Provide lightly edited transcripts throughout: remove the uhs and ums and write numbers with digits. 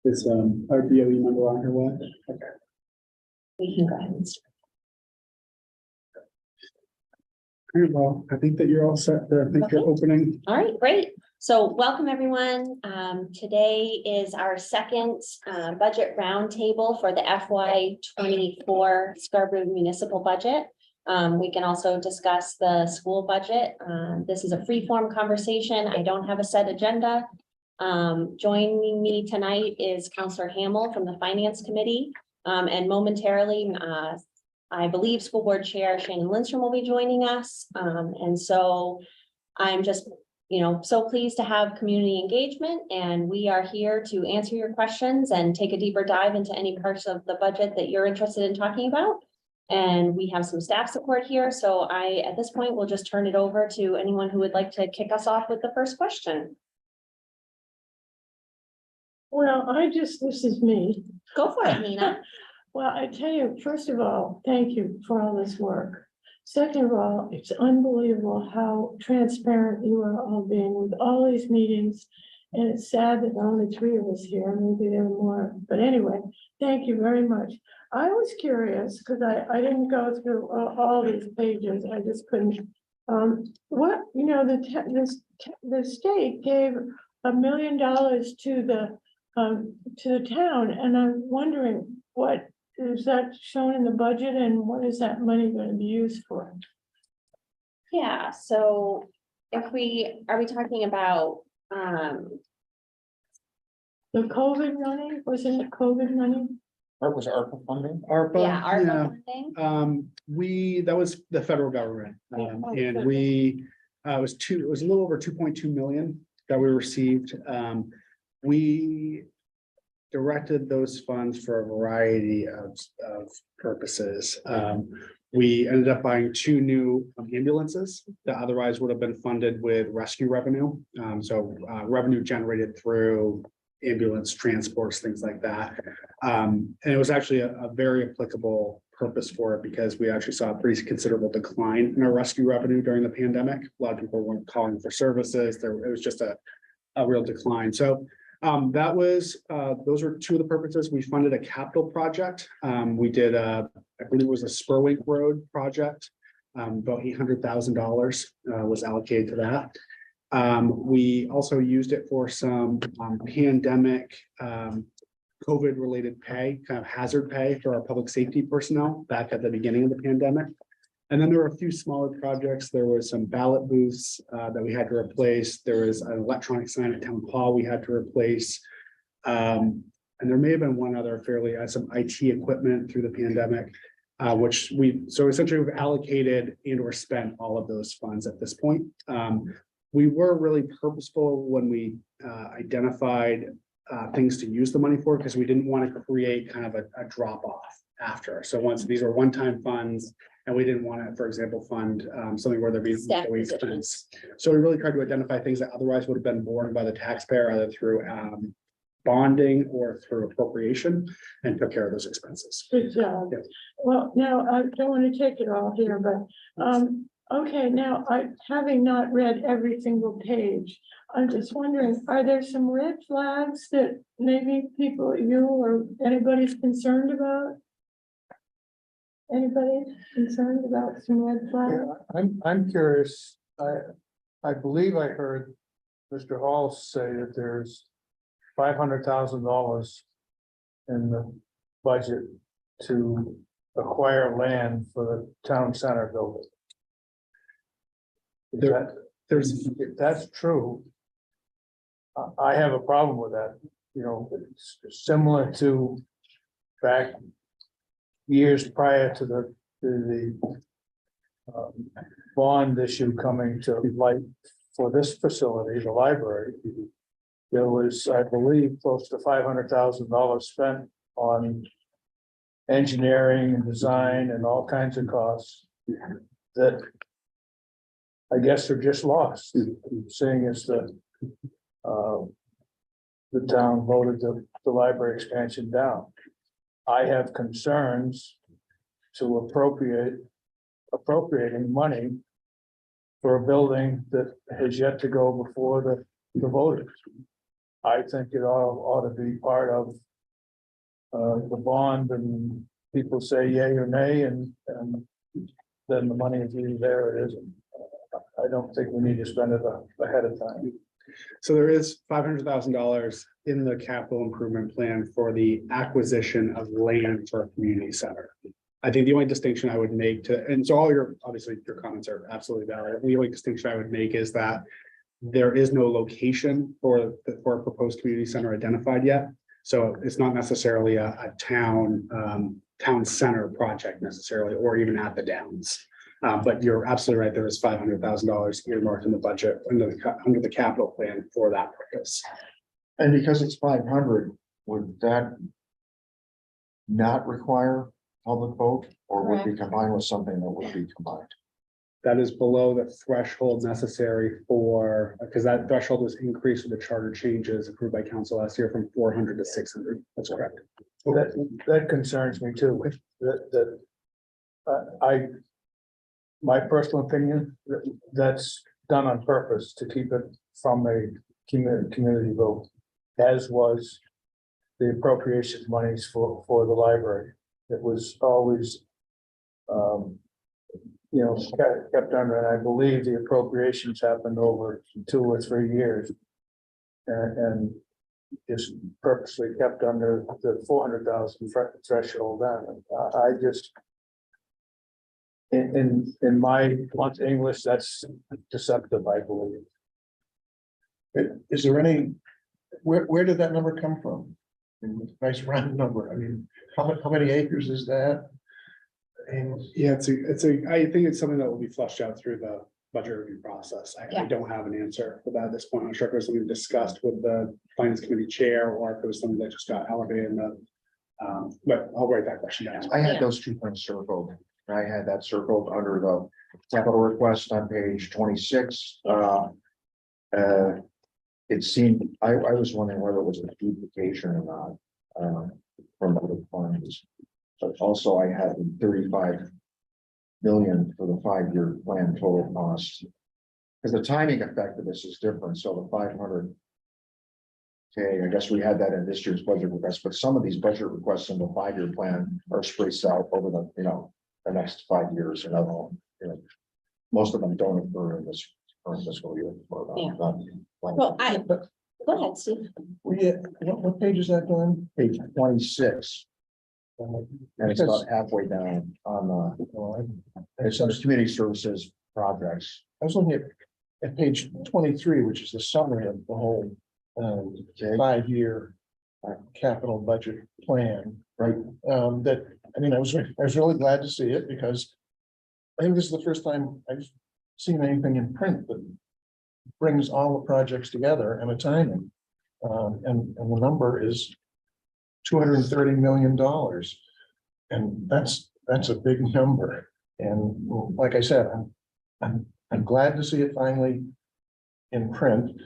Is our BOE member on her way? Okay. We can go ahead and start. All right, well, I think that you're all set there. I think you're opening. All right, great. So welcome, everyone. Today is our second budget roundtable for the FY 24 Scarborough municipal budget. We can also discuss the school budget. This is a free-form conversation. I don't have a set agenda. Joining me tonight is Councillor Hamill from the Finance Committee. And momentarily, I believe School Board Chair Shannon Lindstrom will be joining us. And so I'm just, so pleased to have community engagement, and we are here to answer your questions and take a deeper dive into any parts of the budget that you're interested in talking about. And we have some staff support here. So at this point, will just turn it over to anyone who would like to kick us off with the first question. Well, this is me. Go for it, Nina. Well, I tell you, first of all, thank you for all this work. Second of all, it's unbelievable how transparent you are all being with all these meetings. And it's sad that there are only 3 of us here, maybe there are more, but anyway, thank you very much. I was curious, because I didn't go through all these pages, I just couldn't. The state gave $1 million to the town, and I'm wondering, what is that shown in the budget, and what is that money going to be used for? Yeah, so are we talking about The COVID money, wasn't it COVID money? Or was it ARPA funding? ARPA. yeah, our Yeah. funding? That was the federal government. And it was a little over 2.2 million that we received. We directed those funds for a variety of purposes. We ended up buying 2 new ambulances that otherwise would have been funded with rescue revenue. Revenue generated through ambulance transports, things like that. And it was actually a very applicable purpose for it, because we actually saw a pretty considerable decline in our rescue revenue during the pandemic. A lot of people weren't calling for services. It was just a real decline. So those were 2 of the purposes. We funded a capital project. We did I believe it was a Spurwink Road project. About $800,000 was allocated to that. We also used it for some pandemic COVID related pay, kind of hazard pay for our public safety personnel back at the beginning of the pandemic. And then there were a few smaller projects. There was some ballot booths that we had to replace. There was an electronic sign at Town Hall we had to replace. And there may have been one other some IT equipment through the pandemic, so essentially we've allocated and or spent all of those funds at this point. We were really purposeful when we identified things to use the money for, because we didn't want to create kind of a drop off after. So once these were one-time funds, and we didn't want to, for example, fund something where there'd be expense. So we really tried to identify things that otherwise would have been borne by the taxpayer, either through bonding or through appropriation, and took care of those expenses. Good job. Yeah. Well, now, I don't want to take it all here, but okay, now, having not read every single page, I'm just wondering, are there some red flags that maybe you or anybody's concerned about? Anybody concerned about some red flags? I'm curious. I believe I heard Mr. Hall say that there's $500,000 in the budget to acquire land for the town center building. If that's true, I have a problem with that. It's similar to back years prior to the bond issue coming to light for this facility, the library. There was, I believe, close to $500,000 spent on engineering and design and all kinds of costs that I guess are just lost, seeing as the town voted the library expansion down. I have concerns to appropriating money for a building that has yet to go before the voters. I think it ought to be part of the bond, and people say yay or nay, and then the money is either there or it isn't. I don't think we need to spend it ahead of time. So there is $500,000 in the capital improvement plan for the acquisition of land for a community center. I think the only distinction I would make and so all obviously your comments are absolutely valid. The only distinction I would make is that there is no location for a proposed community center identified yet. So it's not necessarily a town center project necessarily, or even at the Downs. But you're absolutely right. There is $500,000 earmarked in the budget under the capital plan for that purpose. And because it's 500, would that not require public vote, or would be combined with something that would be combined? That is below the threshold necessary for, because that threshold was increased with the charter changes approved by council last year from 400 to 600. That's correct. That concerns me too. My personal opinion, that's done on purpose to keep it from a community vote, as was the appropriations monies for the library. It was always, kept under, and I believe the appropriations happened over 2 or 3 years. And just purposely kept under the 400,000 threshold then. I just, in my blunt English, that's deceptive, I believe. Is there any, where did that number come from? Nice round number. I mean, how many acres is that? And Yeah, I think it's something that will be flushed out through the budget review process. I don't have an answer for that at this point. I'm sure if it was something discussed with the finance committee chair, or if it was something that just got elevated in the, but I'll write that question down. I had those 2 things circled. I had that circled under the capital request on page 26. It seemed, I was wondering whether it was a duplication or not, from other funds. But also I had 35 million for the 5-year plan total cost. Because the timing effect of this is different, so the 500. Okay, I guess we had that in this year's budget request, but some of these budget requests in the 5-year plan are spaced out over the next 5 years, most of them don't occur in this current fiscal year. Well, go ahead, Steve. what page is that on? Page 26. And it's about halfway down on it's under community services projects. I was looking at page 23, which is the summary of the whole 5-year capital budget plan. Right. I was really glad to see it, because I think this is the first time I've seen anything in print that brings all the projects together and a timing. And the number is $230 million. And that's a big number. And like I said, I'm glad to see it finally in print.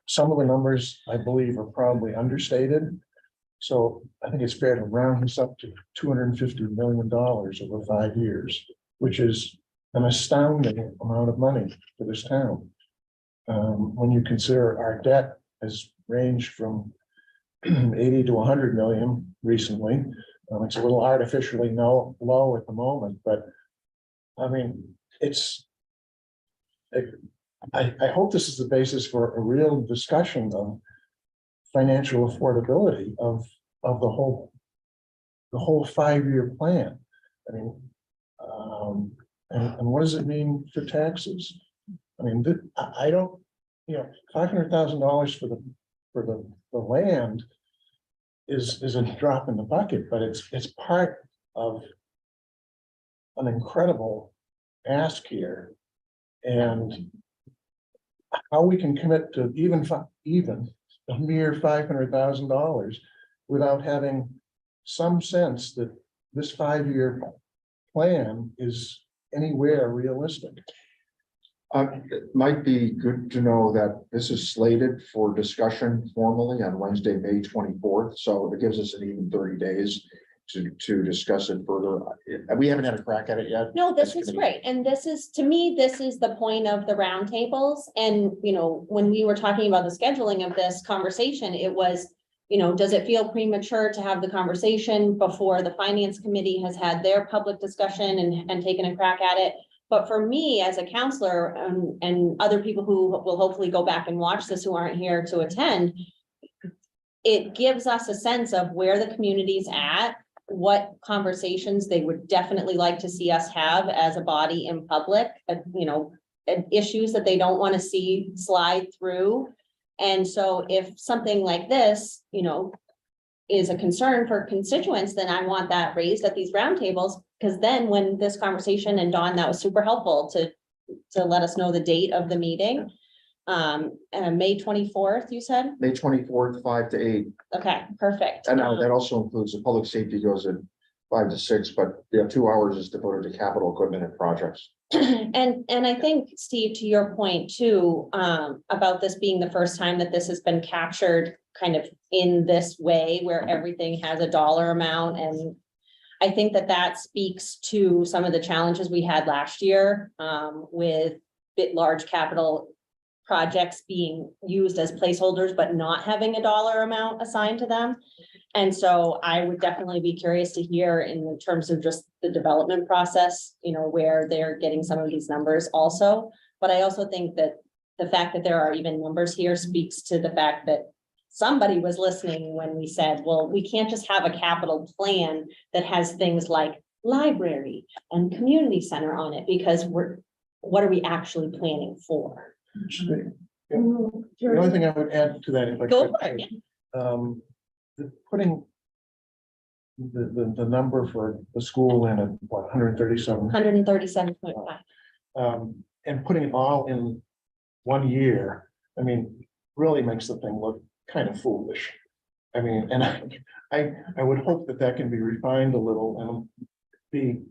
Some of the numbers, I believe, are probably understated. So I think it's fair to round this up to $250 million over 5 years, which is an astounding amount of money for this town. When you consider our debt has ranged from 80 to 100 million recently. It's a little artificially low at the moment, but I mean, I hope this is the basis for a real discussion of financial affordability of the whole 5-year plan. I mean, and what does it mean for taxes? I mean, I don't, $500,000 for the land is a drop in the bucket, but it's part of an incredible ask here. And how we can commit to even a mere $500,000 without having some sense that this 5-year plan is anywhere realistic. It might be good to know that this is slated for discussion formally on Wednesday, May 24th. So it gives us an even 30 days. to discuss it further. We haven't had a crack at it yet. No, this That's is gonna be- great. And this is, to me, this is the point of the roundtables. And, you know, when we were talking about the scheduling of this conversation, it was, you know, does it feel premature to have the conversation before the finance committee has had their public discussion and taken a crack at it? But for me, as a counselor, and other people who will hopefully go back and watch this who aren't here to attend, it gives us a sense of where the community's at, what conversations they would definitely like to see us have as a body in public, you know, issues that they don't want to see slide through. And so if something like this, you know, is a concern for constituents, then I want that raised at these roundtables, because then when this conversation, and Dawn, that was super helpful to let us know the date of the meeting. And May 24th, you said? May 24th, 5 to 8. Okay, perfect. And that also includes the public safety goes at 5 to 6, but 2 hours is devoted to capital equipment and projects. And I think, Steve, to your point too, about this being the first time that this has been captured kind of in this way, where everything has a dollar amount. And I think that speaks to some of the challenges we had last year, with large capital projects being used as placeholders, but not having a dollar amount assigned to them. And so I would definitely be curious to hear in terms of just the development process, you know, where they're getting some of these numbers also. But I also think that the fact that there are even numbers here speaks to the fact that somebody was listening when we said, well, we can't just have a capital plan that has things like library and community center on it, because what are we actually planning for? The only thing I would add to that, if I Go could, for it. putting the number for the school in at what, 137, 137.5. and putting it all in 1 year, I mean, really makes the thing look kind of foolish. I mean, and I would hope that can be refined a little and be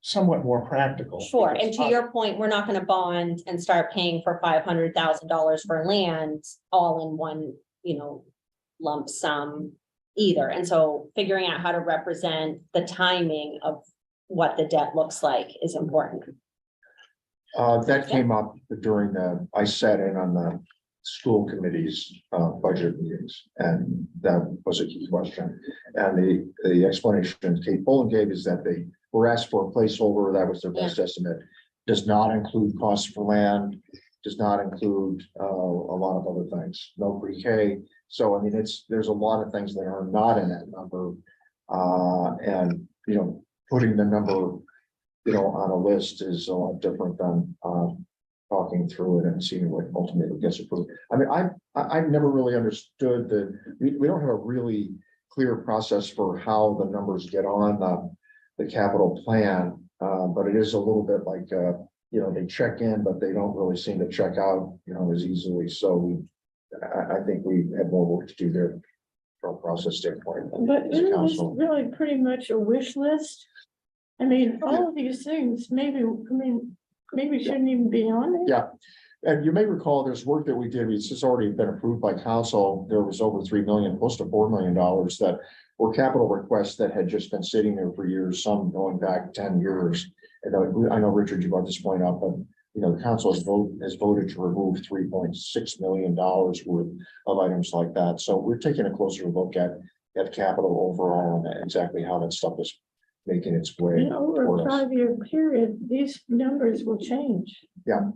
somewhat more practical. Sure, and to your point, we're not gonna bond and start paying for $500,000 for land all in one, you know, lump sum either. And so figuring out how to represent the timing of what the debt looks like is important. That came up during I sat in on the school committee's budget meetings, and that was a key question. And the explanation Kate Bolin gave is that they were asked for a placeholder, that was their best estimate, does not include costs for land, does not include a lot of other things, no pre-K. So, I mean, there's a lot of things that are not in that number. And, you know, putting the number, you know, on a list is a lot different than talking through it and seeing what ultimately gets approved. I mean, I've never really understood we don't have a really clear process for how the numbers get on the capital plan, but it is a little bit like, you know, they check in, but they don't really seem to check out, you know, as easily. So I think we have more work to do there from a process standpoint. But as a isn't this council. really pretty much a wish list? I mean, all of these things, maybe shouldn't even be on there. Yeah, and you may recall there's work that we did, it's just already been approved by council. There was over 3 million, close to $4 million that were capital requests that had just been sitting there for years, some going back 10 years. And I know, Richard, you brought this point up, but you know, the council has voted to remove $3.6 million worth of items like that. So we're taking a closer look at capital overall and exactly how that stuff is making its way. And over toward a us. 5-year period, these numbers will change. Yeah.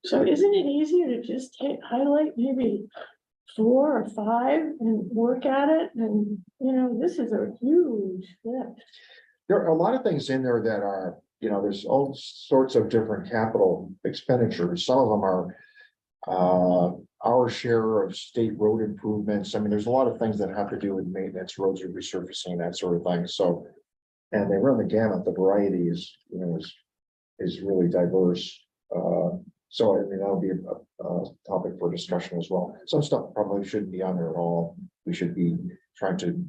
So isn't it easier to just highlight maybe 4 or 5 and work at it? And, you know, this is a huge lift. There are a lot of things in there that are, you know, there's all sorts of different capital expenditures. Some of them are our share of state road improvements. I mean, there's a lot of things that have to do with maintenance, roads are resurfacing, that sort of thing. So, and they run the gamut. The variety is, you know, is really diverse. So I mean, that'll be a topic for discussion as well. Some stuff probably shouldn't be on there at all. We should be trying to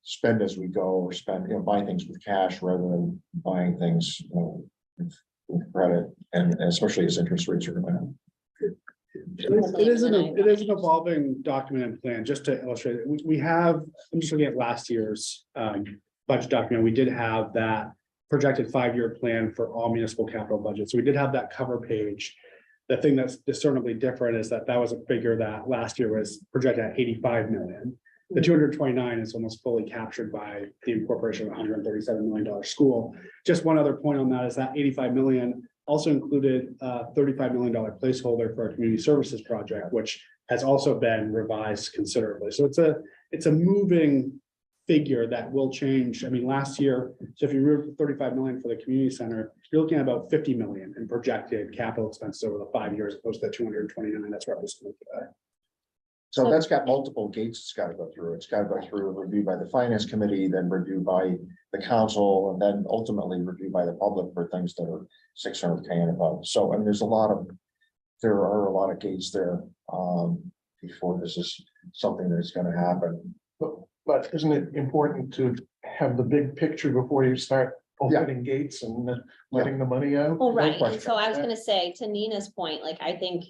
spend as we go, or spend, you know, buy things with cash rather than buying things, you know, with credit, and especially as interest rates are going up. It is an evolving document and plan, just to illustrate it. We have, I'm just looking at last year's budget document. We did have that projected 5-year plan for all municipal capital budgets. So we did have that cover page. The thing that's discernibly different is that was a figure that last year was projected at 85 million. The 229 is almost fully captured by the incorporation of a $137 million school. Just one other point on that is that 85 million also included a $35 million placeholder for a community services project, which has also been revised considerably. So it's a moving figure that will change. I mean, last year, so if you remove 35 million for the community center, you're looking at about 50 million in projected capital expenses over the 5 years, opposed to the 229 that's represented today. So that's got multiple gates it's got to go through. It's got to go through a review by the finance committee, then review by the council, and then ultimately review by the public for things that are 600K and above. So, I mean, there are a lot of gates there before this is something that's going to happen. But isn't it important to have the big picture before you start opening gates and letting the money out? Well, right, question. and so I was gonna say, to Nina's point, like, I think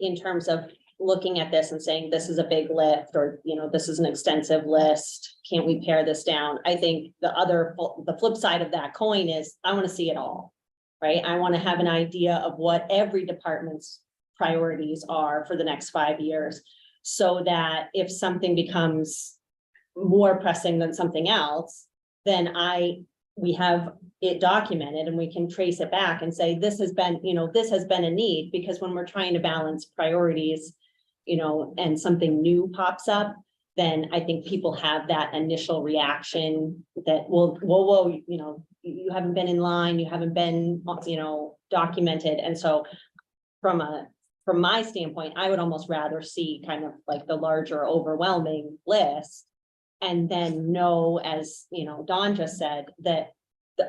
in terms of looking at this and saying, this is a big lift, or, you know, this is an extensive list, can't we pare this down? I think the flip side of that coin is, I wanna see it all, right? I wanna have an idea of what every department's priorities are for the next 5 years, so that if something becomes more pressing than something else, then we have it documented and we can trace it back and say, this has been, you know, this has been a need, because when we're trying to balance priorities, you know, and something new pops up, then I think people have that initial reaction that, well, whoa, you know, you haven't been in line, you haven't been, you know, documented. And so from my standpoint, I would almost rather see kind of like the larger overwhelming list, and then know, as you know, Dawn just said, that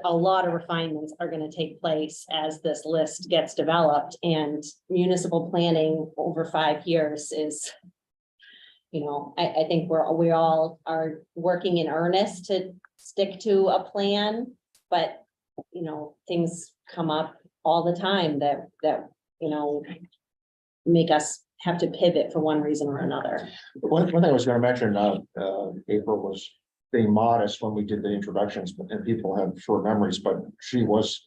a lot of refinements are going to take place as this list gets developed, and municipal planning over 5 years is, you know, I think we all are working in earnest to stick to a plan, but you know, things come up all the time that you know, make us have to pivot for one reason or another. One thing I was going to mention, April was being modest when we did the introductions, and people have short memories, but she was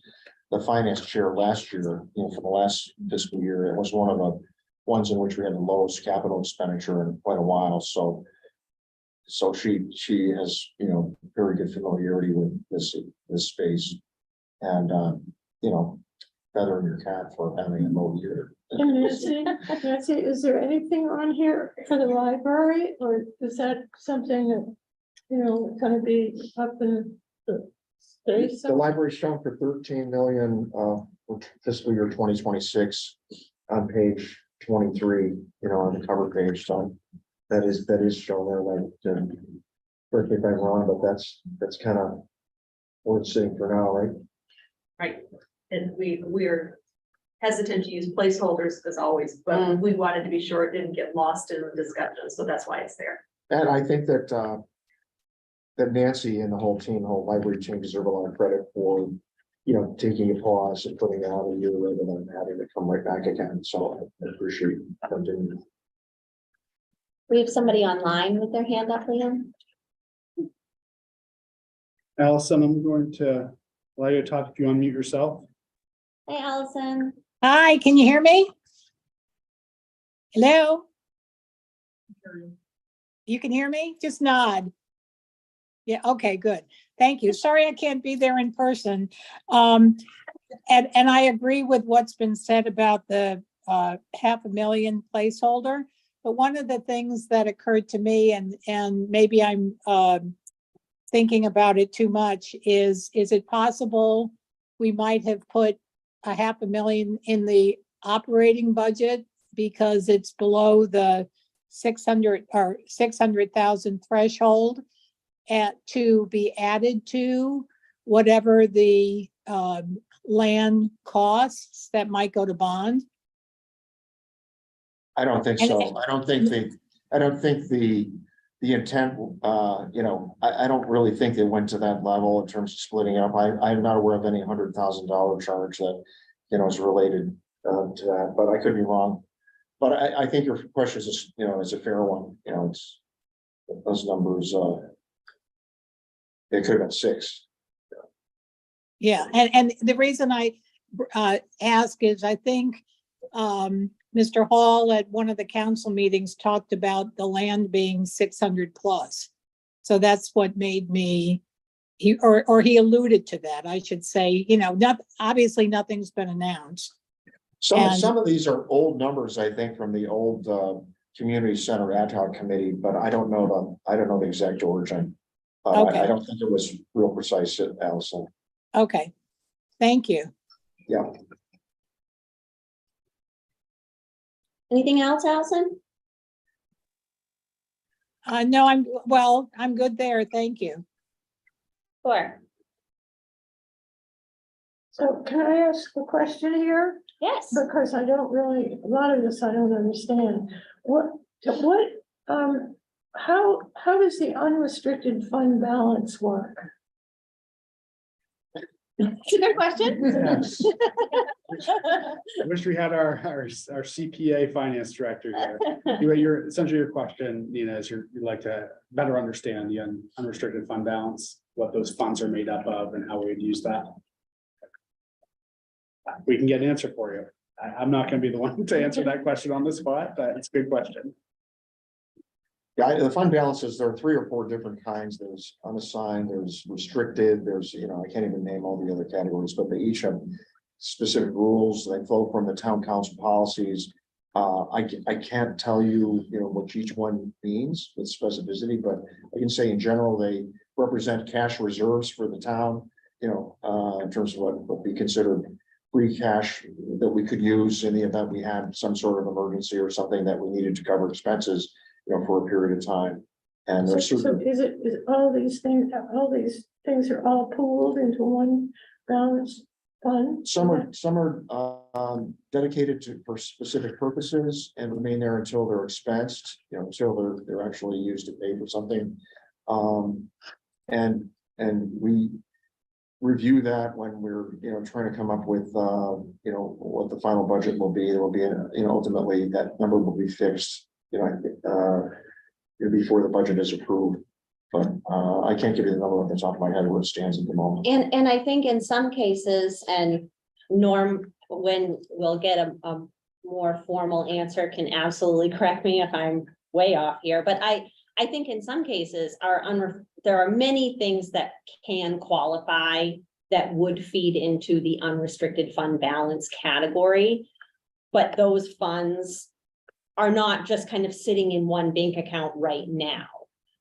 the finance chair last year, you know, for the last fiscal year. It was one of the ones in which we had the lowest capital expenditure in quite a while. So she has, you know, very good familiarity with this space, and you know, feather in your cap for having a low year. And Nancy, is there anything on here for the library, or is that something that, you know, gonna be up in the space? The library's shown for 13 million for fiscal year 2026 on page 23, you know, on the cover page. So that is shown there. Like, correct me if I'm wrong, but that's kind of where it's sitting for now, right? Right, and we're hesitant to use placeholders as always, but we wanted to be sure it didn't get lost in the discussion, so that's why it's there. And I think that that Nancy and the whole team, the whole library team deserve a lot of credit for, you know, taking a pause and putting it out a year rather than having to come right back again. So I appreciate them doing that. We have somebody online with their hand up, Liam. Allison, I'm going to allow you to talk if you unmute yourself. Hey, Allison. Hi, can you hear me? Hello? You can hear me? Just nod. Yeah, okay, good. Thank you. Sorry I can't be there in person. And I agree with what's been said about the $500,000 placeholder. But one of the things that occurred to me, and maybe I'm thinking about it too much, is it possible we might have put $500,000 in the operating budget because it's below the 600 or 600,000 threshold, to be added to whatever the land costs that might go to bond? I don't think so. I don't think the intent, you know, I don't really think they went to that level in terms of splitting up. I'm not aware of any $100,000 charge that, you know, is related to that, but I could be wrong. But I think your question is, you know, is a fair one, you know, it's, those numbers, they could have been 6. Yeah, and the reason I ask is I think Mr. Hall at one of the council meetings talked about the land being 600 plus. So that's what made me, he alluded to that, I should say, you know, obviously nothing's been announced. Some of these are old numbers, I think, from the old community center ad hoc committee, but I don't know the exact origin. Okay. I don't think it was real precise, Allison. Okay, thank you. Yeah. Anything else, Allison? No, I'm good there, thank you. Sure. So can I ask a question here? Yes. Because I don't really, a lot of this I don't understand. How does the unrestricted fund balance work? It's a good question. Yes. I wish we had our CPA finance director here. Essentially your question, Nina, is you'd like to better understand the unrestricted fund balance, what those funds are made up of and how we would use that. We can get an answer for you. I'm not going to be the one to answer that question on the spot, but it's a good question. Yeah, the fund balances, there are 3 or 4 different kinds. There's unassigned, there's restricted, there's, you know, I can't even name all the other categories, but they each have specific rules. They flow from the town council policies. I can't tell you, you know, what each one means with specificity, but I can say in general, they represent cash reserves for the town, you know, in terms of what would be considered free cash that we could use in the event we had some sort of emergency or something that we needed to cover expenses, you know, for a period of time. And there's So certain, is all these things are all pooled into one balance fund? some are dedicated for specific purposes and remain there until they're expensed, you know, until they're actually used to pay for something. And we review that when we're, you know, trying to come up with, you know, what the final budget will be. There will be, you know, ultimately that number will be fixed, you know, before the budget is approved. But I can't give you the number off the top of my head where it stands at the moment. And I think in some cases, and Norm, when we'll get a more formal answer, can absolutely correct me if I'm way off here, but I think in some cases there are many things that can qualify that would feed into the unrestricted fund balance category. But those funds are not just kind of sitting in one bank account right now.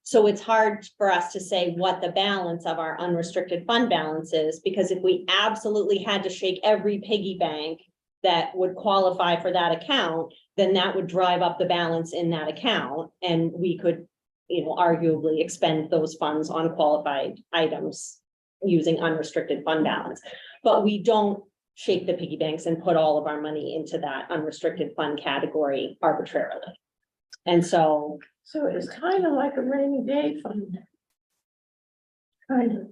So it's hard for us to say what the balance of our unrestricted fund balance is, because if we absolutely had to shake every piggy bank that would qualify for that account, then that would drive up the balance in that account, and we could, you know, arguably expend those funds on qualified items using unrestricted fund balance. But we don't shake the piggy banks and put all of our money into that unrestricted fund category arbitrarily. And so it's kind of like a rainy day fund. Kind of.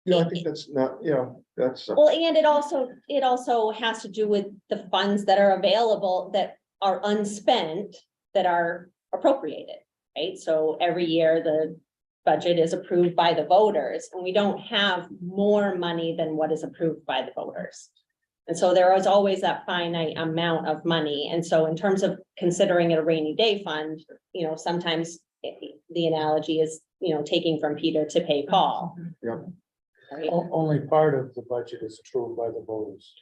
Yeah, I think that's not, you know, that's. well, and it also has to do with the funds that are available that are unspent that are appropriated, right? So every year the budget is approved by the voters, and we don't have more money than what is approved by the voters. And so there is always that finite amount of money. And so in terms of considering it a rainy day fund, you know, sometimes the analogy is, you know, taking from Peter to pay Paul. Yeah. Right? Only part of the budget is approved by the voters.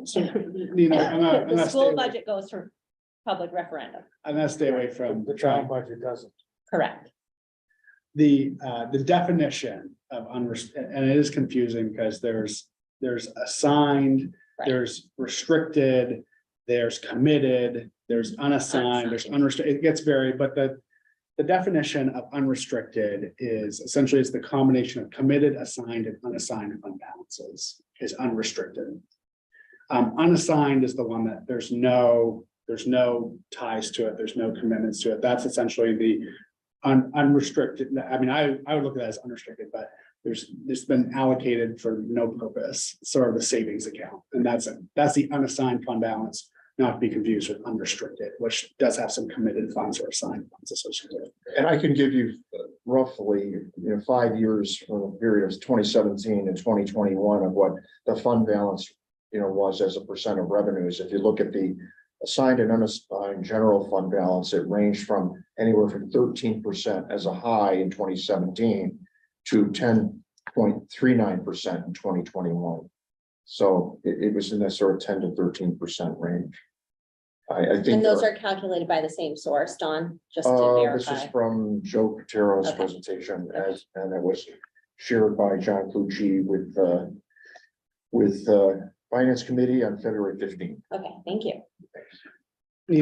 So, Nina, The school budget goes for public referendum, I'm gonna stay away from The town budget doesn't. correct? the definition of unrestricted, and it is confusing because there's assigned, Right. there's restricted, there's committed, there's unassigned, there's unrestricted, it gets varied, but the definition of unrestricted is essentially it's the combination of committed, assigned, and unassigned fund balances is unrestricted. Unassigned is the one that there's no ties to it, there's no commitments to it. That's essentially the unrestricted. I mean, I would look at that as unrestricted, but there's been allocated for no purpose, sort of the savings account, and that's the unassigned fund balance, not to be confused with unrestricted, which does have some committed funds or assigned funds associated with it. And I can give you roughly, 5 years from the period of 2017 and 2021 of what the fund balance, was as a percent of revenues. If you look at the assigned and unassigned general fund balance, it ranged from anywhere from 13% as a high in 2017 to 10.39% in 2021. So it was in that sort of 10 to 13% range. I think. And those are calculated by the same source, Dawn, just to This is verify. from Joe Patero's Okay. presentation, and it was shared by John Clucci with Finance Committee on February 15th. Okay, thank you.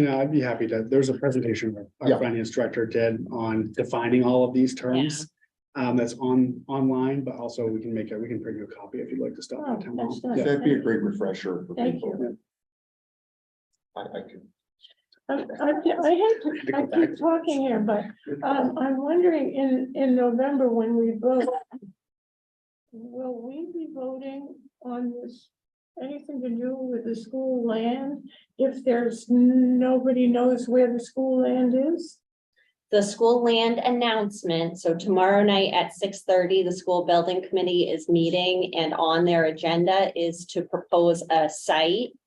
I'd be happy to, there's a presentation our Yeah. finance director did on defining all of these terms. That's online, but also we can print you a copy if you'd like to stop Oh, at town hall. that's nice. Yeah. That'd be a great refresher for Thank people. you. I can. I keep talking here, but I'm wondering in November when we vote, will we be voting on this, anything to do with the school land? If there's nobody knows where the school land is? The school land announcement, so tomorrow night at 6:30, the school building committee is meeting, and on their agenda is to propose a site.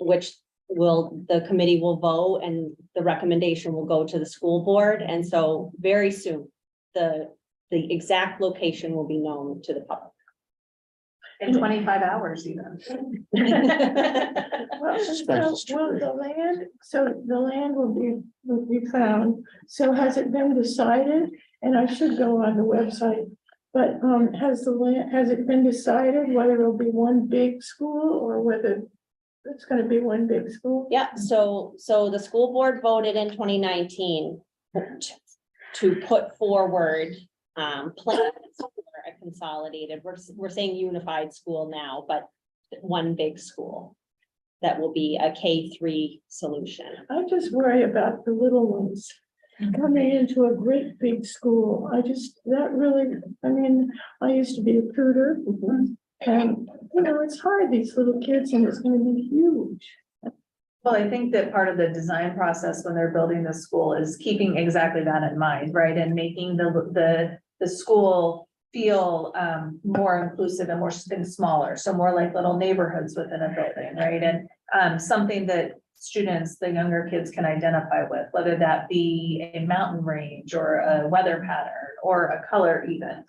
Which the committee will vote, and the recommendation will go to the school board, and so very soon, the exact location will be known to the public. In 25 hours even. Well, the land will be found. So has it been decided? And I should go on the website. But has it been decided whether it'll be one big school or whether it's gonna be one big school? Yeah, so the school board voted in 2019 to put forward plans for a consolidated, we're saying unified school now, but one big school that will be a K-3 solution. I just worry about the little ones coming into a great big school. I used to be a tutor. And, it's hard, these little kids, and it's gonna be huge. Well, I think that part of the design process when they're building the school is keeping exactly that in mind, right? And making the school feel more inclusive and smaller. So more like little neighborhoods within a building, right? And something that students, the younger kids can identify with, whether that be a mountain range or a weather pattern or a color even.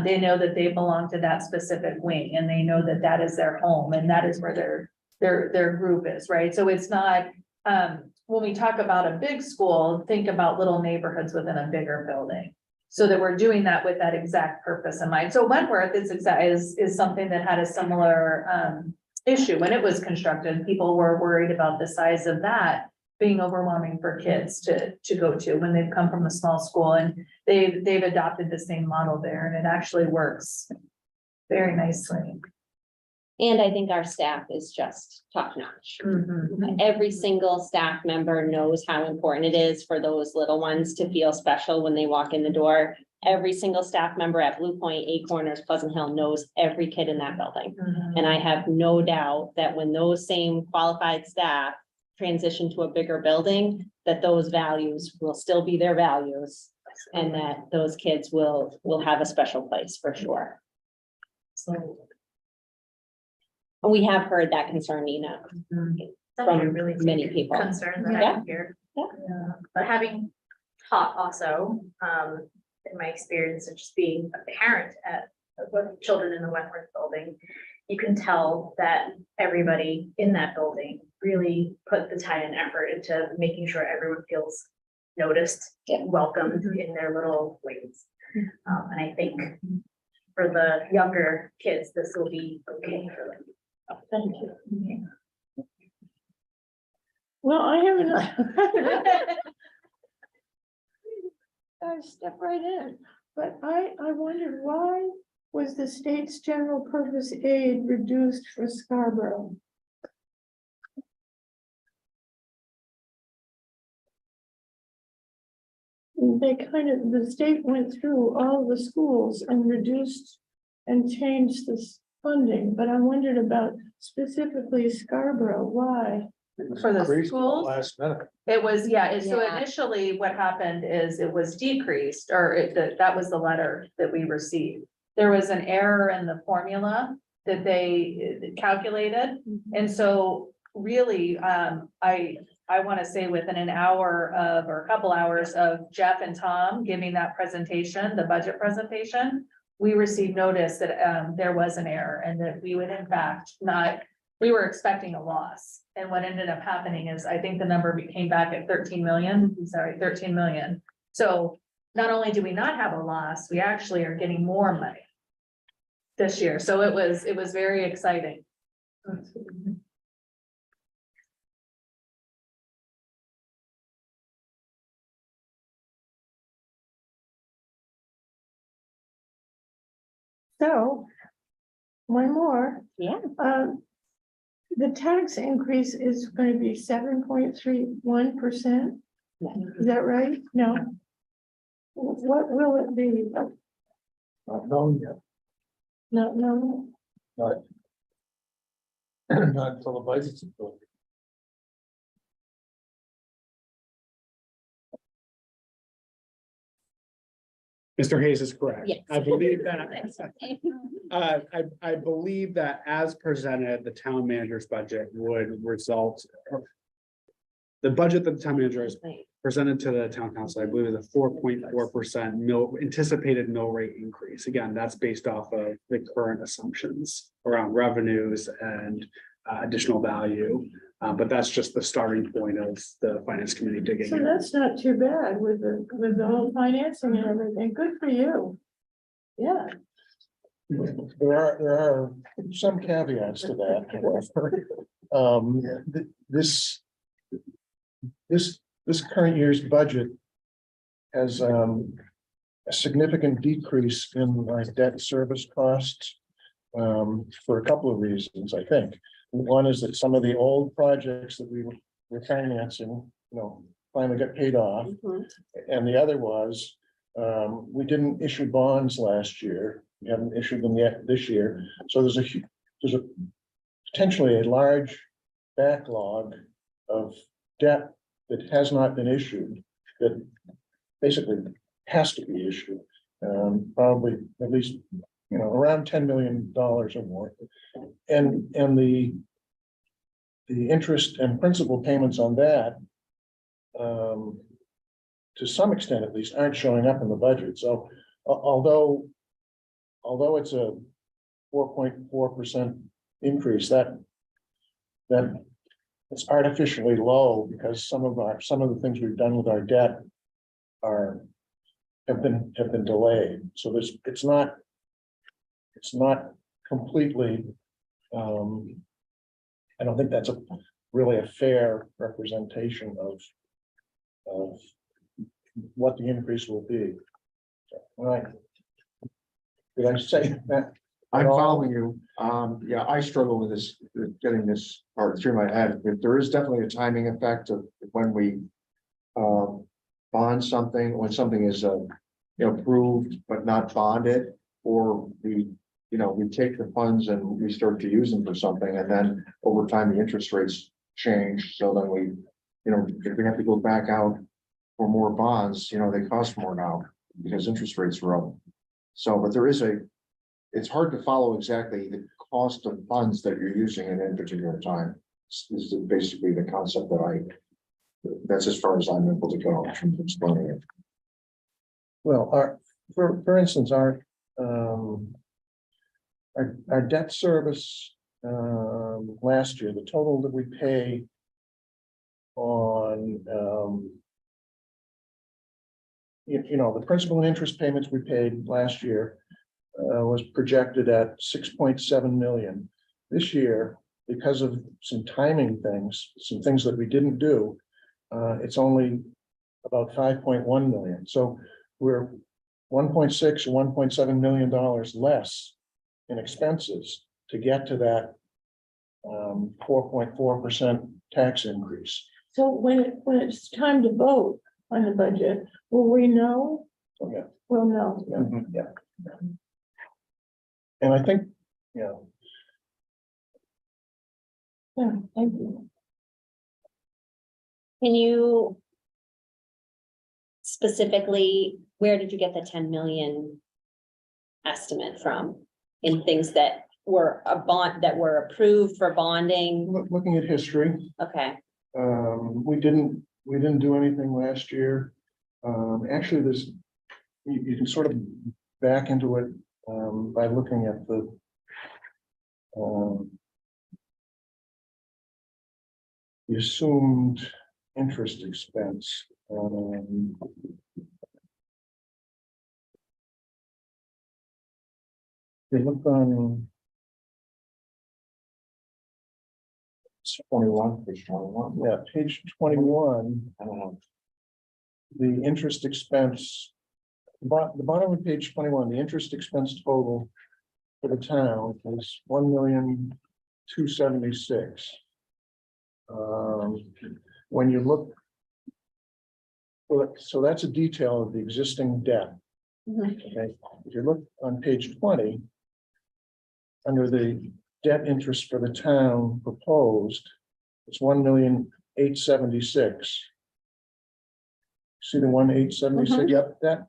They know that they belong to that specific wing, and they know that that is their home, and that is where their group is, right? So it's not, when we talk about a big school, think about little neighborhoods within a bigger building. So that we're doing that with that exact purpose in mind. So Wentworth is something that had a similar issue when it was constructed. People were worried about the size of that being overwhelming for kids to go to when they've come from a small school, and they've adopted the same model there, and it actually works very nicely. And I think our staff is just top notch. Mhm. Every single staff member knows how important it is for those little ones to feel special when they walk in the door. Every single staff member at Blue Point, Eight Corners, Pleasant Hill knows every kid in that building. Mhm. And I have no doubt that when those same qualified staff transition to a bigger building, that those values will still be their values. And that those kids will have a special place for sure. So. And we have heard that concern, Nina, from really many people. concern that Yeah. I hear. Yeah. But having taught also, in my experience of just being a parent with children in the Wentworth building, you can tell that everybody in that building really put the time and effort into making sure everyone feels noticed, welcomed in their little ways. And I think for the younger kids, this will be okay for them. Thank you. Well, I haven't. I step right in, but I wondered why was the state's general purpose aid reduced for Scarborough? the state went through all the schools and reduced and changed this funding, but I wondered about specifically Scarborough, why? For the Increased schools? Last minute. It was, yeah, so Yeah. initially what happened is it was decreased, or that was the letter that we received. There was an error in the formula that they calculated, and so really, I want to say within an hour of, or a couple hours of Jeff and Tom giving that presentation, the budget presentation, we received notice that there was an error and that we would in fact not, we were expecting a loss. And what ended up happening is, I think the number came back at 13 million, 13 million. So not only do we not have a loss, we actually are getting more money this year. So it was very exciting. So, one more. Yeah. The tax increase is going to be 7.31%. Is that right? No. What will it be? Not known yet, Not known. not until the budget's approved. Mr. Hayes is correct. Yes. I believe that. I believe that as presented, the town manager's budget would result. The budget that the town manager has presented to the town council, I believe, is a 4.4% anticipated mill rate increase. Again, that's based off of the current assumptions around revenues and additional value. But that's just the starting point of the finance committee digging. So in. that's not too bad with the whole financing and everything. Good for you. Yeah. There are some caveats to that, however. This current year's budget has a significant decrease in my debt service costs for a couple of reasons, I think. One is that some of the old projects that we were financing, finally got paid off. And the other was, we didn't issue bonds last year. We haven't issued them yet this year. So there's a potentially a large backlog of debt that has not been issued, that basically has to be issued. Probably at least, around $10 million or more. And the interest and principal payments on that, to some extent at least, aren't showing up in the budget. So although it's a 4.4% increase, that it's artificially low because some of the things we've done with our debt have been delayed. So it's not completely, I don't think that's really a fair representation of what the increase will be. All right. Did I say that? I'm following you. Yeah, I struggle with this, getting this part through my head. There is definitely a timing effect of when we bond something, when something is approved but not bonded, or we take the funds and we start to use them for something, and then over time the interest rates change. So then we, if we have to go back out for more bonds, they cost more now because interest rates are up. So, but it's hard to follow exactly the cost of funds that you're using at any particular time. This is basically the concept that's as far as I'm able to go from explaining it. Well, for instance, our debt service last year, the total that we pay on the principal and interest payments we paid last year was projected at 6.7 million. This year, because of some timing things, some things that we didn't do, it's only about 5.1 million. So we're 1.6 or 1.7 million dollars less in expenses to get to that 4.4% tax increase. So when it's time to vote, on the budget, will we know? Yeah. We'll know. Yeah. And I think, Yeah, thank you. Can you specifically, where did you get the 10 million estimate from? In things that were a bond, that were approved for bonding? looking at history, Okay, we didn't do anything last year. Actually, there's, you can sort of back into it, by looking at the assumed interest expense. You look on, It's 21, page 21. yeah, page 21, I don't know. the interest expense. The bottom of page 21, the interest expense total for the town is 1,276,000. When you look. So that's a detail of the existing debt. Mhm. Okay, if you look on page 20. Under the debt interest for the town proposed, it's 1,876,000. See the 1,876,000? Yep, that.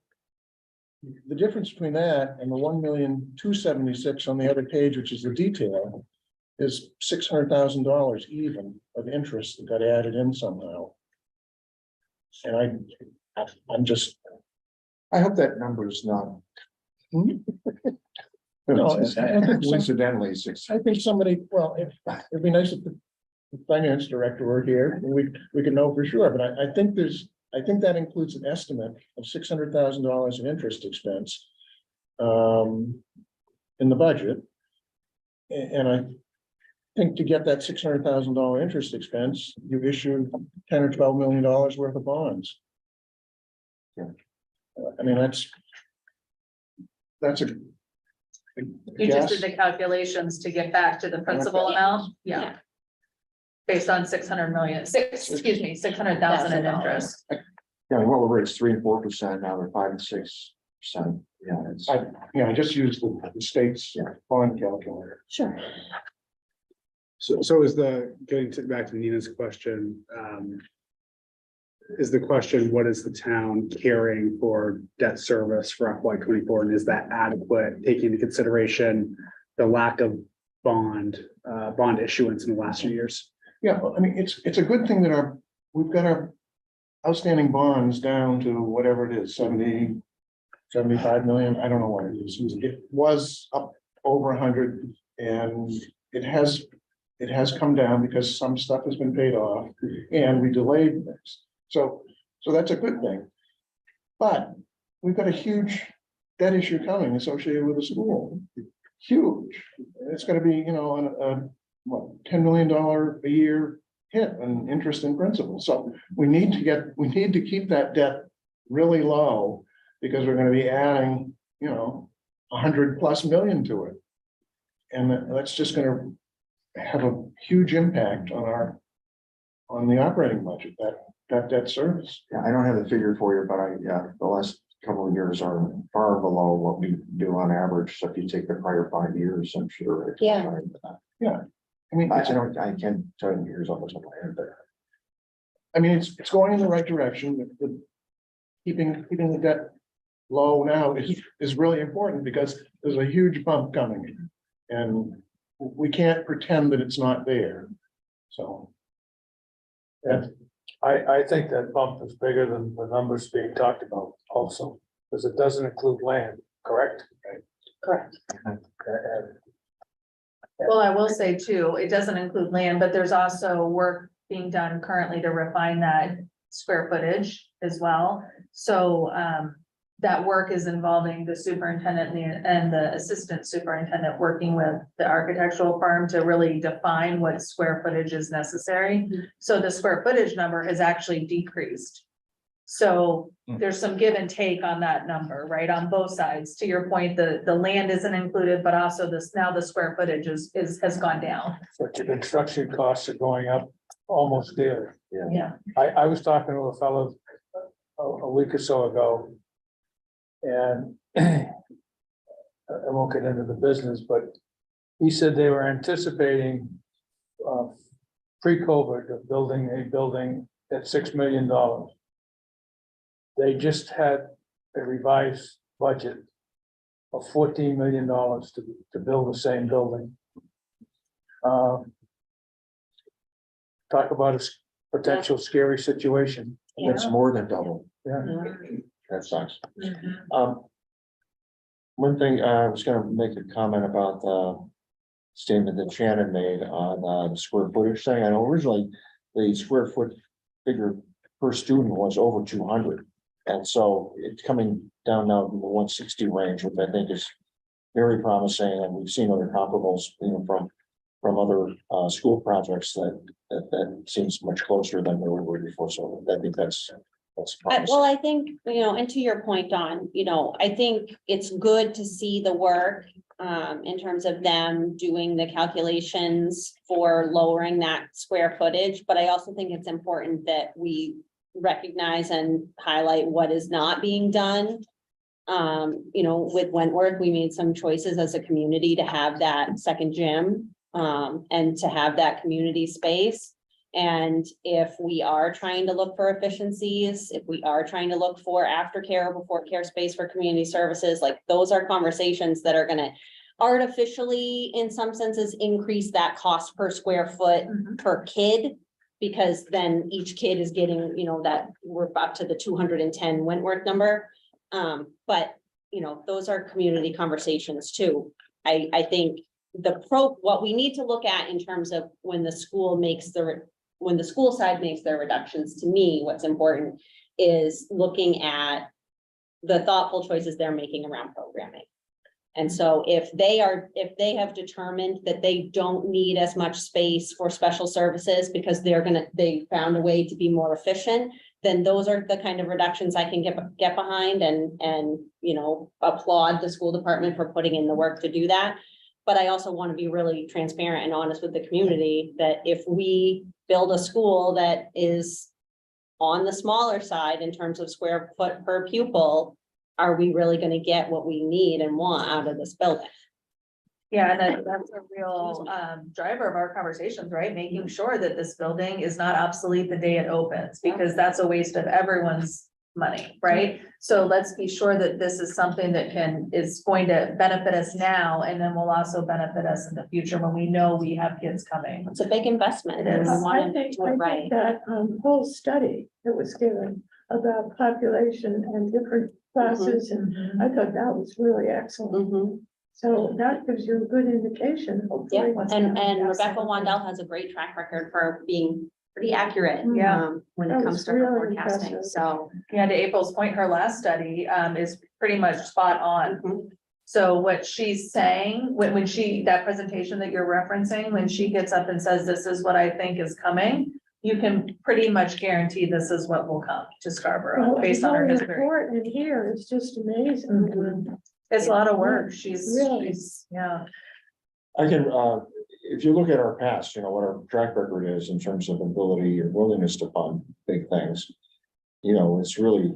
The difference between that and the 1,276,000 on the other page, which is the detail, is $600,000 even of interest that got added in somehow. And I'm just, I hope that number is not. No, I think Coincidentally, six. I think somebody, well, it'd be nice if the finance director were here, and we could know for sure, but I think that includes an estimate of $600,000 of interest expense. In the budget. And I think to get that $600,000 interest expense, you issue $10 or $12 million worth of bonds. Yeah. I mean, that's a. You just did the calculations to get back to the principal amount, yeah. Yeah. Based on 600 million, 600,000 in interest. Yeah, well, the rate's 3% and 4%, now they're 5% and 6%. Yeah, it's. I just used the state's bond calculator. sure. So is back to Nina's question, is the question, what is the town carrying for debt service for FY 24? And is that adequate, taking into consideration the lack of bond issuance in the last few years? Yeah, well, I mean, it's a good thing that we've got our outstanding bonds down to whatever it is, 70, 75 million, I don't know what it is. It was up over 100, and it has come down because some stuff has been paid off and we delayed this. So that's a good thing. But we've got a huge debt issue coming associated with the school. Huge. It's gonna be, what, $10 million a year hit on interest and principal. So we need to keep that debt really low, because we're gonna be adding, 100+ million to it. And that's just gonna have a huge impact on the operating budget, that debt service. Yeah, I don't have the figure for you, but the last couple of years are far below what we do on average. So if you take the prior 5 years, I'm sure. It's Yeah. higher than that. Yeah. I mean, I can't tell you years off the top of my head, but. I mean, it's going in the right direction. Keeping the debt low now is really important, because there's a huge bump coming, and we can't pretend that it's not there. So. Yeah, I think that bump is bigger than the numbers being talked about also, because it doesn't include land, correct? Correct. Well, I will say too, it doesn't include land, but there's also work being done currently to refine that square footage as well. So that work is involving the superintendent and the assistant superintendent working with the architectural firm to really define what square footage is necessary. So the square footage number has actually decreased. So there's some give and take on that number, right? On both sides. To your point, the land isn't included, but also now the square footage has gone down. But your construction costs are going up almost daily. Yeah. I was talking to a fellow a week or so ago. And I won't get into the business, but he said they were anticipating pre-COVID of building a building at $6 million. They just had a revised budget of $14 million to build the same building. Talk about a potential scary situation. It's more than double. Yeah. That sucks. One thing, I was gonna make a comment about the statement that Shannon made on the square footage thing. I know originally the square foot figure per student was over 200. And so it's coming down now in the 160 range, which I think is very promising. And we've seen other comparables, from other school projects that seems much closer than where we were before. So I think that's promising. Well, I think, and to your point, Don, I think it's good to see the work in terms of them doing the calculations for lowering that square footage. But I also think it's important that we recognize and highlight what is not being done. With Wentworth, we made some choices as a community to have that second gym and to have that community space. And if we are trying to look for efficiencies, if we are trying to look for aftercare or before care space for community services, like those are conversations that are gonna artificially, in some senses, increase that cost per square foot per kid. Because then each kid is getting, that we're up to the 210 Wentworth number. But, those are community conversations too. I think what we need to look at in terms of when the school side makes their reductions, to me, what's important is looking at the thoughtful choices they're making around programming. And so if they have determined that they don't need as much space for special services because they found a way to be more efficient, then those are the kind of reductions I can get behind and applaud the school department for putting in the work to do that. But I also want to be really transparent and honest with the community that if we build a school that is on the smaller side in terms of square foot per pupil, are we really going to get what we need and want out of this building? Yeah, and that's a real driver of our conversations, right? Making sure that this building is not obsolete the day it opens, because that's a waste of everyone's money, right? So let's be sure that this is something that is going to benefit us now, and then will also benefit us in the future when we know we have kids coming. It's a big investment. It is. and we I want to think do it right. that whole study that was given about population and different classes, and I thought that was really excellent. Mhm. So that gives you a good indication. Yeah, hopefully. and Rebecca Wandell has a great track record for being pretty accurate. Yeah. When That it was comes to her really forecasting, impressive. so. Yeah, to April's point, her last study is pretty much spot on. So what she's saying, when that presentation that you're referencing, when she gets up and says, this is what I think is coming, you can pretty much guarantee this is what will come to Scarborough Well, based on her the history. report in here is just amazing. It's a lot of work. She's, Really? yeah. I can, if you look at our past, what our track record is in terms of ability and willingness to fund big things. It's really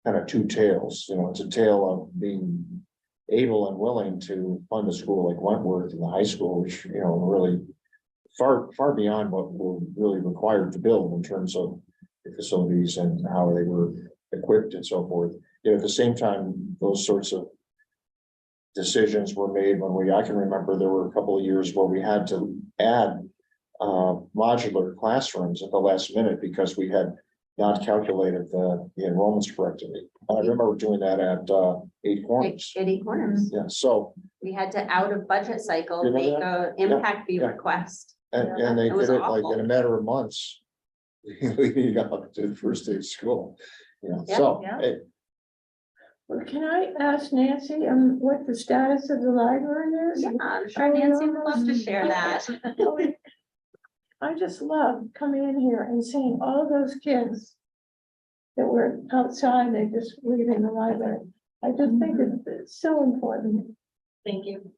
kind of two tails, it's a tale of being able and willing to fund a school like Wentworth and the high school, which, really far beyond what we're really required to build in terms of the facilities and how they were equipped and so forth. At the same time, those sorts of decisions were made when I can remember there were a couple of years where we had to add modular classrooms at the last minute because we had not calculated the enrollments correctly. I remember doing that at 8 Corners. 80 corners. Yeah, so, We had to out of budget cycle, You know make that? a impact fee yeah. request. and they It was did it like awful. in a matter of months. Leading up to the first day of school, Yeah, so, yeah. Well, can I ask Nancy, what the status of the library is? Yeah, I'm sure Nancy would love to share that. I just love coming in here and seeing all those kids that were outside, they just leaving the library. I just think it's so important. Thank you.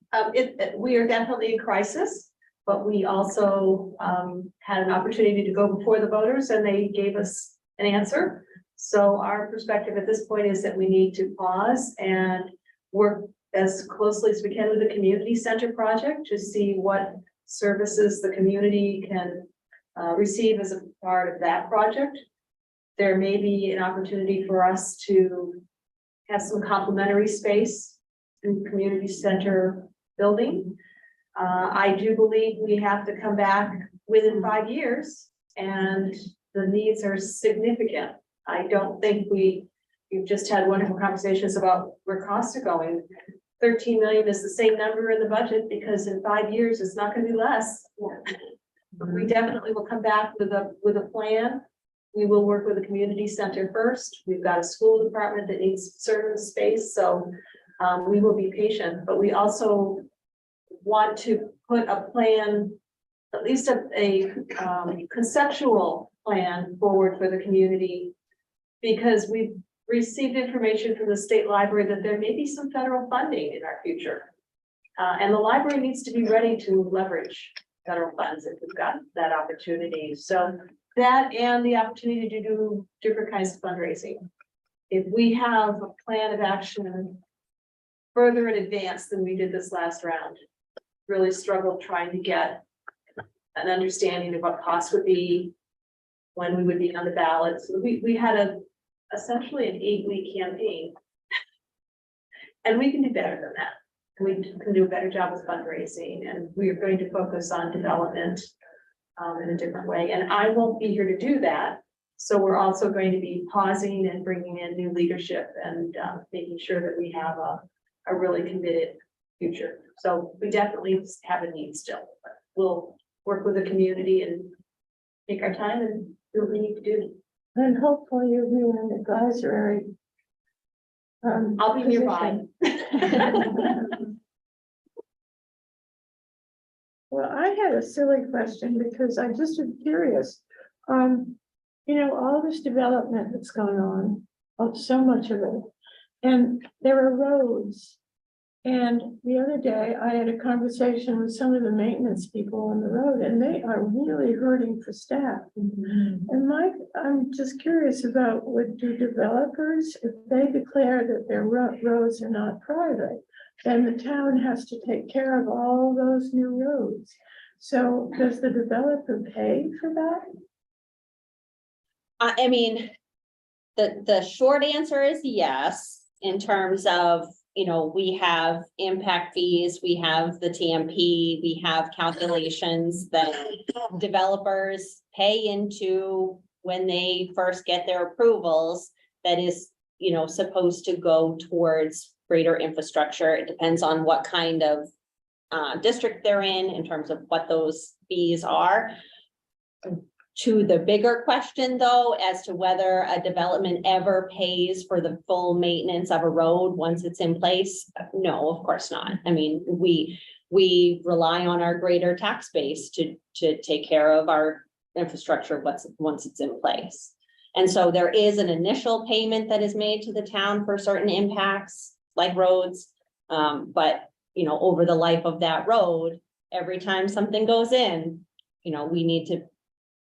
We are definitely in crisis, but we also had an opportunity to go before the voters and they gave us an answer. So our perspective at this point is that we need to pause and work as closely as we can with the community center project to see what services the community can receive as a part of that project. There may be an opportunity for us to have some complementary space in the community center building. I do believe we have to come back within 5 years, and the needs are significant. I don't think we've just had wonderful conversations about where costs are going. 13 million is the same number in the budget because in 5 years, it's not gonna be less. We definitely will come back with a plan. We will work with the community center first. We've got a school department that needs certain space, so we will be patient, but we also want to put a plan, at least a conceptual plan forward for the community, because we've received information from the state library that there may be some federal funding in our future. And the library needs to be ready to leverage federal funds if we've got that opportunity. So that and the opportunity to do different kinds of fundraising. If we have a plan of action further in advance than we did this last round, really struggled trying to get an understanding of what costs would be, when we would be on the ballot. So we had essentially an 8-week campaign. And we can do better than that. We can do a better job with fundraising, and we are going to focus on development in a different way. And I won't be here to do that. So we're also going to be pausing and bringing in new leadership and making sure that we have a really committed future. So we definitely have a need still, but we'll work with the community and take our time and do what we need to do. And hopefully you'll be an advisory. I'll be nearby. Well, I had a silly question because I just am curious. All this development that's going on, so much of it, and there are roads. And the other day I had a conversation with some of the maintenance people on the road, and they are really hurting for staff. And I'm just curious about, would do developers, if they declare that their roads are not private, then the town has to take care of all those new roads. So does the developer pay for that? I mean, the short answer is yes, in terms of, we have impact fees, we have the TMP, we have calculations that developers pay into when they first get their approvals. That is, supposed to go towards greater infrastructure. It depends on what kind of district they're in terms of what those fees are. To the bigger question, though, as to whether a development ever pays for the full maintenance of a road once it's in place, no, of course not. I mean, we rely on our greater tax base to take care of our infrastructure once it's in place. And so there is an initial payment that is made to the town for certain impacts like roads. But, over the life of that road, every time something goes in, we need to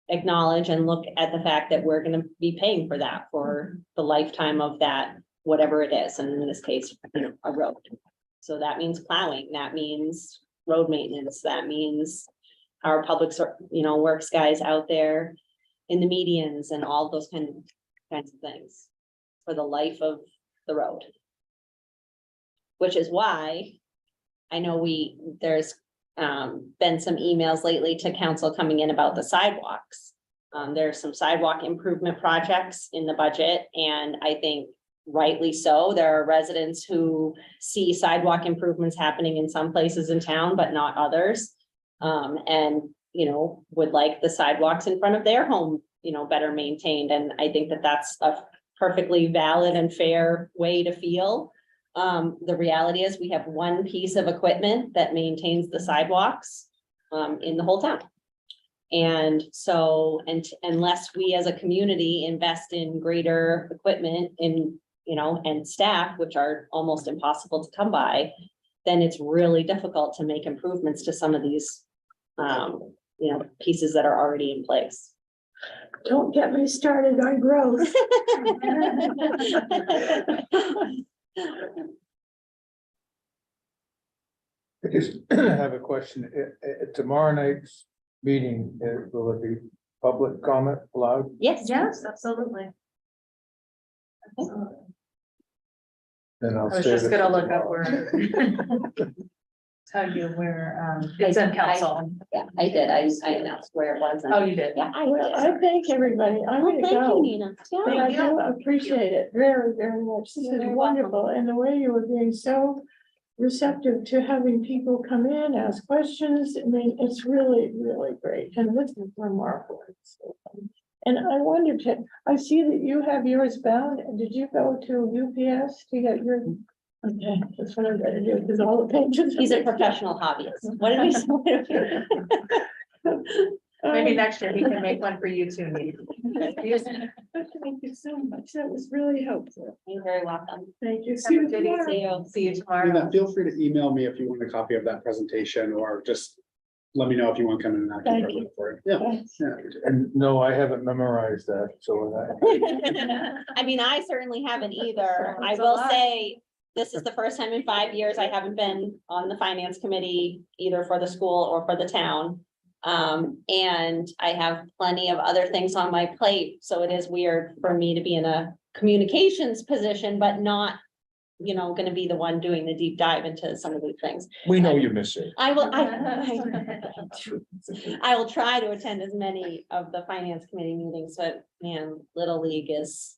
acknowledge and look at the fact that we're going to be paying for that for the lifetime of that, whatever it is. And in this case, a road. So that means plowing, that means road maintenance, that means our public, works guys out there in the medians and all those kinds of things for the life of the road. Which is why I know there's been some emails lately to council coming in about the sidewalks. There's some sidewalk improvement projects in the budget, and I think rightly so. There are residents who see sidewalk improvements happening in some places in town, but not others. And, would like the sidewalks in front of their home, better maintained. And I think that that's a perfectly valid and fair way to feel. The reality is we have one piece of equipment that maintains the sidewalks in the whole town. And so, unless we as a community invest in greater equipment and staff, which are almost impossible to come by, then it's really difficult to make improvements to some of these, pieces that are already in place. Don't get me started on growth. I just have a question. At tomorrow night's meeting, will it be public comment allowed? Yes. Yes, absolutely. Then I'll I was save just it gonna for look up tomorrow. where. Tell you where, it's in council. Yeah, I did. I announced where it was. Oh, you did? Yeah, I Well, did. I thank everybody. I'm Well, gonna thank you, go. Nina. But I Yeah. do appreciate it very, very much. This You're is very welcome. wonderful. And the way you were being so receptive to having people come in, ask questions. I mean, it's really, really great. And this is remarkable. And I wondered, I see that you have yours bound. Did you go to UPS to get your? Okay, that's what I'm gonna do, because all the pages. He's a professional hobbyist. What did we say? Maybe next year he can make one for you too, Nina. Thank you so much. That was really helpful. You're very welcome. Thank you. Have a good tomorrow. evening. See you Nina, tomorrow. feel free to email me if you want a copy of that presentation, or just let me know if you want to come in and I can Thank probably you. look for it. Yeah. Thanks. Yeah. And no, I haven't memorized that, so I mean, I certainly haven't either. I That's a will lot. say, this is the first time in 5 years I haven't been on the finance committee, either for the school or for the town. And I have plenty of other things on my plate, so it is weird for me to be in a communications position, but not, you know, gonna be the one doing the deep dive into some of these things. We know you miss it. I will, I will try to attend as many of the finance committee meetings, but man, Little League is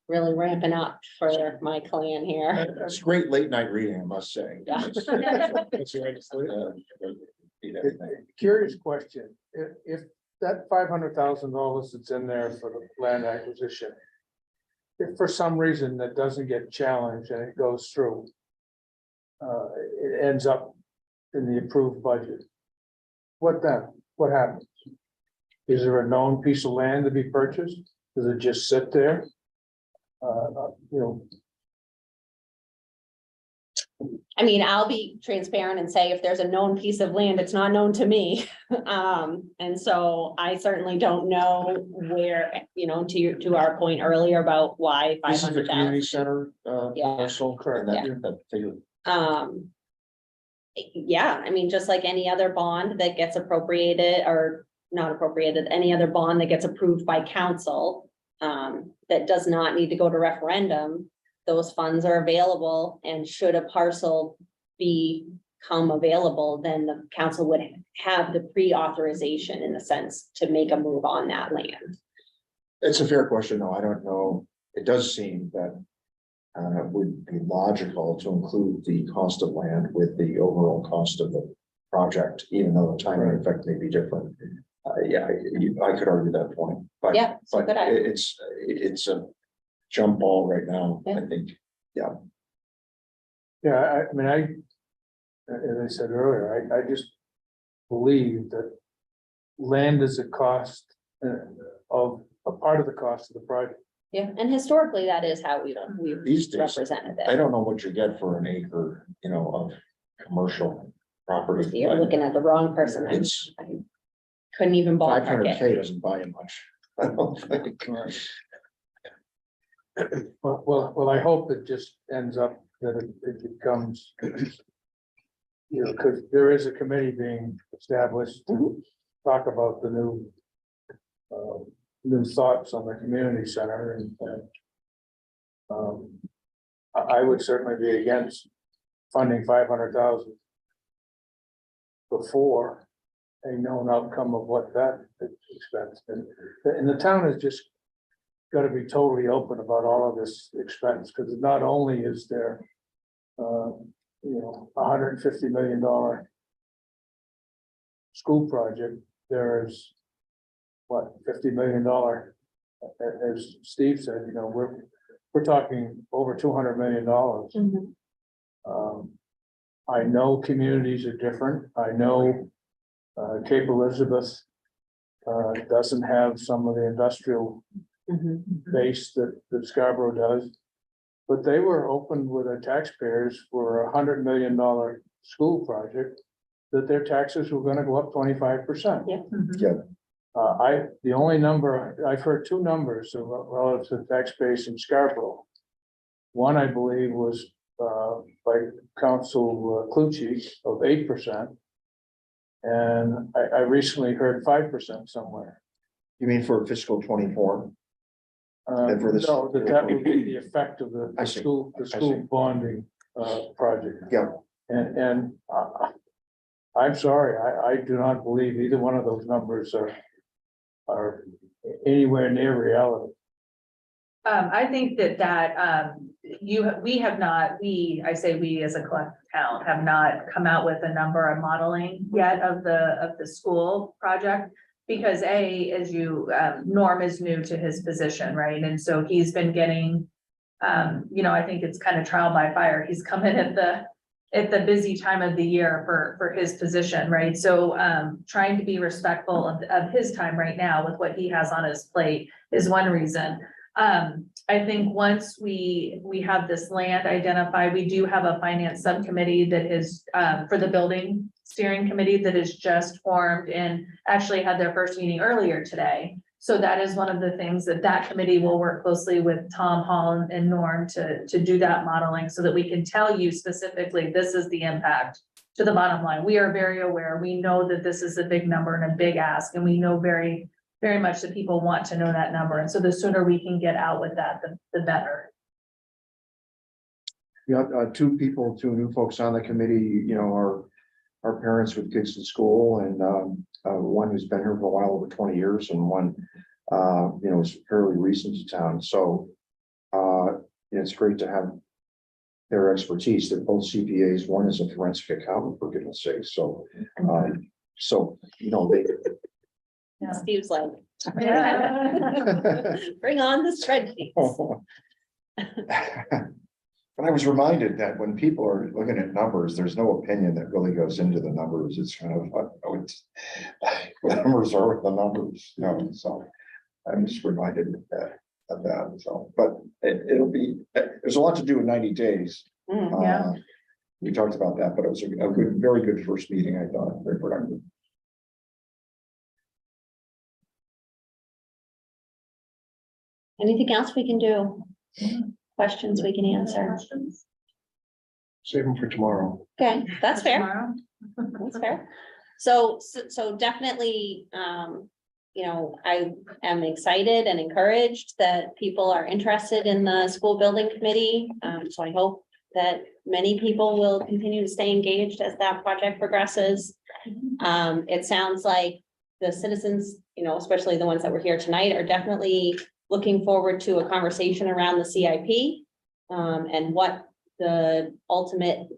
really ramping up for my clan here. It's great late night reading, I must say. Yeah. That's right. Beat everything. Curious question, if that $500,000 that's in there for the land acquisition. If for some reason that doesn't get challenged and it goes through. It ends up in the approved budget. What then? What happens? Is there a known piece of land to be purchased? Does it just sit there? You know, I mean, I'll be transparent and say if there's a known piece of land, it's not known to me. And so I certainly don't know where, you know, to our point earlier about why five This is the hundred community thousand. center, Yeah. parcel, correct? That figure. Yeah, I mean, just like any other bond that gets appropriated or not appropriated, any other bond that gets approved by council. That does not need to go to referendum, those funds are available, and should a parcel become available, then the council would have the pre-authorization in a sense to make a move on that land. It's a fair question, though. I don't know. It does seem that would be logical to include the cost of land with the overall cost of the project, even though the timing effect may be different. Yeah, I could argue that point, but. Yeah, it's a But good idea. it's a jump ball right now, I think. yeah, I mean, as I said earlier, I just believe that land is a cost of a part of the cost of the project. Yeah, and historically, that is how we've These days, represented I it. don't know what you get for an acre, you know, of commercial property. You're looking at the wrong person. I It's couldn't even ballpark 500K it. doesn't buy you much. I don't think. Well, I hope it just ends up that it becomes. You know, because there is a committee being established to talk about the new. New thoughts on the community center and. I would certainly be against funding 500,000. Before a known outcome of what that expense, and the town has just got to be totally open about all of this expense, because not only is there, you know, $150 million school project, there's what, $50 million, as Steve said, you know, we're talking over $200 million. Mhm. I know communities are different. I know Cape Elizabeth doesn't have some of the industrial Mhm. base that Scarborough does. But they were open with their taxpayers for $100 million school project, that their taxes were gonna go up 25%. Yeah. Yeah. The only number, I've heard two numbers relative to tax base in Scarborough. One, I believe, was by Council Clucci of 8%. And I recently heard 5% somewhere. You mean for fiscal 24? And for this- No, that would be the effect of the I see. school, I see. bonding project. Yeah, And I'm sorry, I do not believe either one of those numbers are anywhere near reality. I think that I say we as a collective town have not come out with a number of modeling yet of the school project. Because as Norm is new to his position, right? And so he's been getting, I think it's kind of trial by fire. He's come in at the busy time of the year for his position, right? So, trying to be respectful of his time right now with what he has on his plate is one reason. I think once we have this land identified, we do have a finance subcommittee that is, for the building steering committee that is just formed and actually had their first meeting earlier today. So that is one of the things that committee will work closely with Tom Hall and Norm to do that modeling so that we can tell you specifically, this is the impact to the bottom line. We are very aware. We know that this is a big number and a big ask, and we know very, very much that people want to know that number. And so the sooner we can get out with that, the better. yeah, two new folks on the committee, are parents with kids in school, and one who's been here for a while, over 20 years, and one, is fairly recent to town. So it's great to have their expertise. They're both CPAs. One is a forensic accountant, for goodness sake. So, they. Steve's like, Yeah. bring on the spreadsheets. But I was reminded that when people are looking at numbers, there's no opinion that really goes into the numbers. It's kind of, the numbers are the numbers, so I'm just reminded of that, so, but there's a lot to do in 90 days. Yeah. We talked about that, but it was a good, very good first meeting, I thought, very productive. Anything else we can do? Questions we can answer? Save them for tomorrow. Okay, that's fair. Tomorrow. That's fair. So definitely, I am excited and encouraged that people are interested in the school building committee. So I hope that many people will continue to stay engaged as that project progresses. It sounds like the citizens, especially the ones that were here tonight, are definitely looking forward to a conversation around the CIP and what the ultimate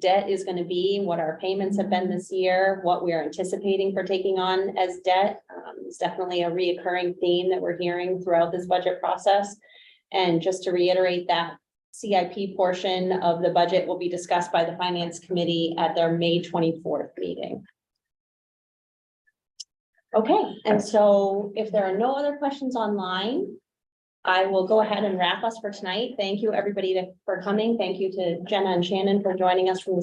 debt is going to be, what our payments have been this year, what we are anticipating for taking on as debt. It's definitely a reoccurring theme that we're hearing throughout this budget process. And just to reiterate, that CIP portion of the budget will be discussed by the Finance Committee at their May 24th meeting. Okay, and so if there are no other questions online, I will go ahead and wrap us for tonight. Thank you, everybody, for coming. Thank you to Jenna and Shannon for joining us from the